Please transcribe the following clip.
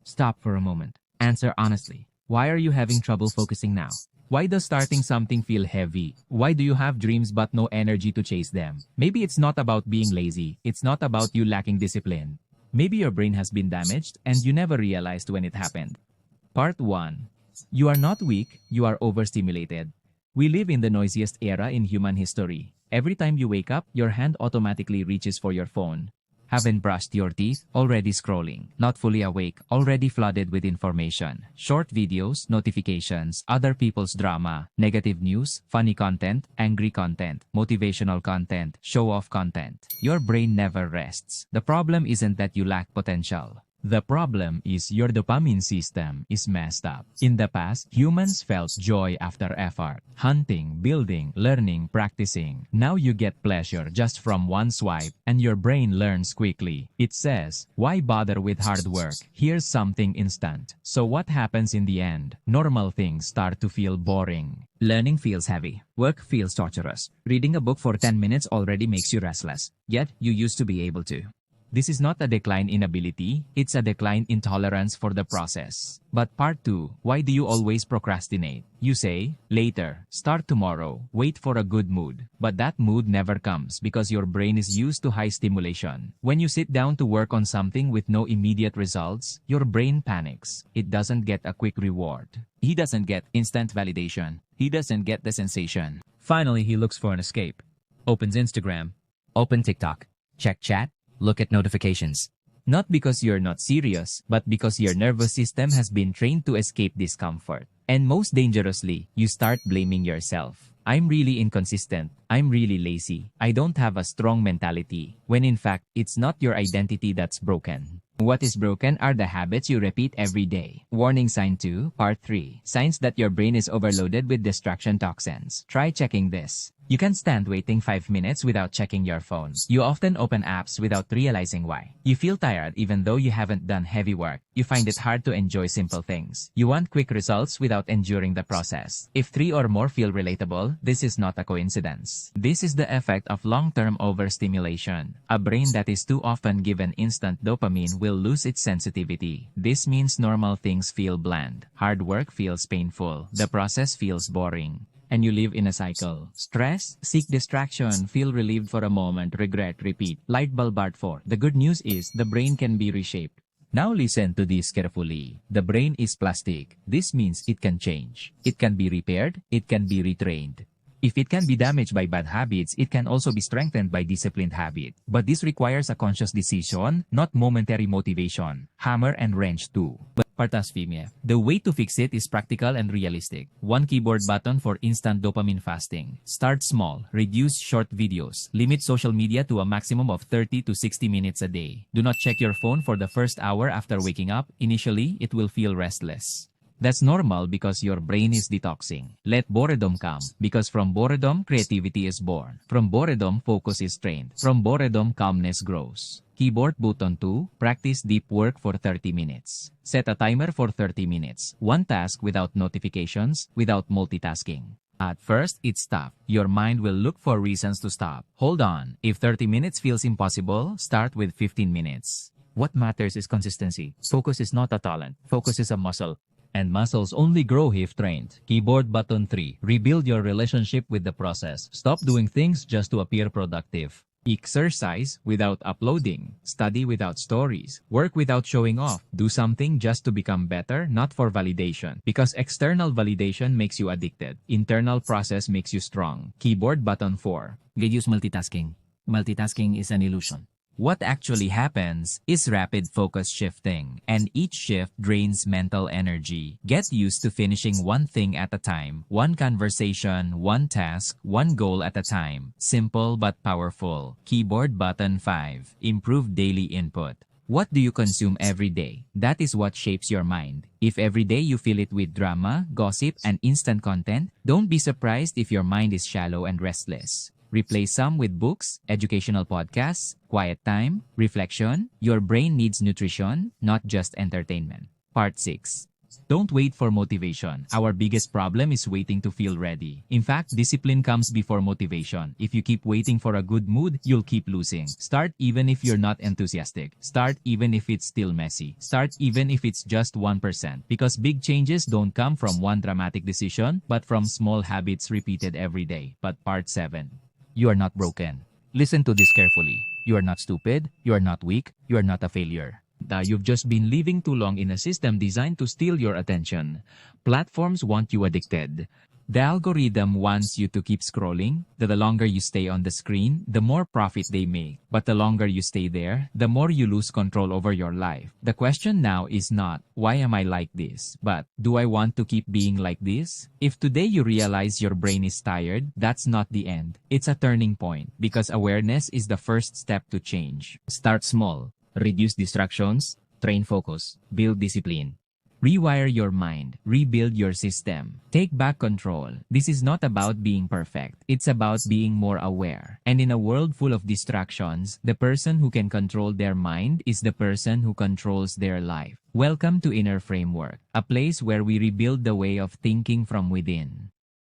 Stop for a moment. Answer honestly. Why are you having trouble focusing now? Why does starting something feel heavy? Why do you have dreams but no energy to chase them? Maybe it's not about being lazy. It's not about you lacking discipline. Maybe your brain has been damaged and you never realized when it happened. Part 1. You are not weak, you are overstimulated. We live in the noisiest era in human history. Every time you wake up, your hand automatically reaches for your phone. Haven't brushed your teeth, already scrolling. Not fully awake, already flooded with information. Short videos, notifications, other people's drama, negative news, funny content, angry content, motivational content, show-off content. Your brain never rests. The problem isn't that you lack potential. The problem is your dopamine system is messed up. In the past, humans felt joy after effort. Hunting, building, learning, practicing. Now you get pleasure just from one swipe, and your brain learns quickly. It says, why bother with hard work? Here's something instant. So what happens in the end? Normal things start to feel boring. Learning feels heavy. Work feels torturous. Reading a book for 10 minutes already makes you restless. Yet, you used to be able to. This is not a decline in ability, it's a decline in tolerance for the process. But part 2, why do you always procrastinate? You say, later, start tomorrow, wait for a good mood. But that mood never comes because your brain is used to high stimulation. When you sit down to work on something with no immediate results, your brain panics. It doesn't get a quick reward. He doesn't get instant validation. He doesn't get the sensation. Finally, he looks for an escape. Opens Instagram. Open TikTok. Check chat. Look at notifications. Not because you're not serious, but because your nervous system has been trained to escape discomfort. And most dangerously, you start blaming yourself. I'm really inconsistent. I'm really lazy. I don't have a strong mentality. When in fact, it's not your identity that's broken. What is broken are the habits you repeat every day. Warning sign 2, part 3. Signs that your brain is overloaded with distraction toxins. Try checking this. You can stand waiting 5 minutes without checking your phone. You often open apps without realizing why. You feel tired even though you haven't done heavy work. You find it hard to enjoy simple things. You want quick results without enduring the process. If 3 or more feel relatable, this is not a coincidence. This is the effect of long-term overstimulation. A brain that is too often given instant dopamine will lose its sensitivity. This means normal things feel bland. Hard work feels painful. The process feels boring. And you live in a cycle. Stress, seek distraction, feel relieved for a moment, regret, repeat. Light bulb part 4. The good news is the brain can be reshaped. Now listen to this carefully. The brain is plastic. This means it can change. It can be repaired. It can be retrained. If it can be damaged by bad habits, it can also be strengthened by disciplined habit. But this requires a conscious decision, not momentary motivation. Hammer and wrench too. Partasphemia. The way to fix it is practical and realistic. One keyboard button for instant dopamine fasting. Start small. Reduce short videos. Limit social media to a maximum of 30 to 60 minutes a day. Do not check your phone for the first hour after waking up. Initially, it will feel restless. That's normal because your brain is detoxing. Let boredom come, because from boredom, creativity is born. From boredom, focus is trained. From boredom, calmness grows. Keyboard button 2, practice deep work for 30 minutes. Set a timer for 30 minutes. One task without notifications, without multitasking. At first, it's tough. Your mind will look for reasons to stop. Hold on. If 30 minutes feels impossible, start with 15 minutes. What matters is consistency. Focus is not a talent. Focus is a muscle. And muscles only grow if trained. Keyboard button 3. Rebuild your relationship with the process. Stop doing things just to appear productive. Exercise without uploading. Study without stories. Work without showing off. Do something just to become better, not for validation. Because external validation makes you addicted. Internal process makes you strong. Keyboard button 4. Reduce multitasking. Multitasking is an illusion. What actually happens is rapid focus shifting, and each shift drains mental energy. Get used to finishing one thing at a time, one conversation, one task, one goal at a time. Simple but powerful. Keyboard button 5. Improve daily input. What do you consume every day? That is what shapes your mind. If every day you fill it with drama, gossip, and instant content, don't be surprised if your mind is shallow and restless. Replace some with books, educational podcasts, quiet time, reflection. Your brain needs nutrition, not just entertainment. Part 6. Don't wait for motivation. Our biggest problem is waiting to feel ready. In fact, discipline comes before motivation. If you keep waiting for a good mood, you'll keep losing. Start even if you're not enthusiastic. Start even if it's still messy. Start even if it's just 1%. Because big changes don't come from one dramatic decision, but from small habits repeated every day. But part 7. You are not broken. Listen to this carefully. You are not stupid. You are not weak. You are not a failure. You've just been living too long in a system designed to steal your attention. Platforms want you addicted. The algorithm wants you to keep scrolling. The longer you stay on the screen, the more profit they make. But the longer you stay there, the more you lose control over your life. The question now is not, why am I like this? But, do I want to keep being like this? If today you realize your brain is tired, that's not the end. It's a turning point. Because awareness is the first step to change. Start small. Reduce distractions, train focus, build discipline. Rewire your mind, rebuild your system, take back control. This is not about being perfect. It's about being more aware. And in a world full of distractions, the person who can control their mind is the person who controls their life. Welcome to Inner Framework, a place where we rebuild the way of thinking from within.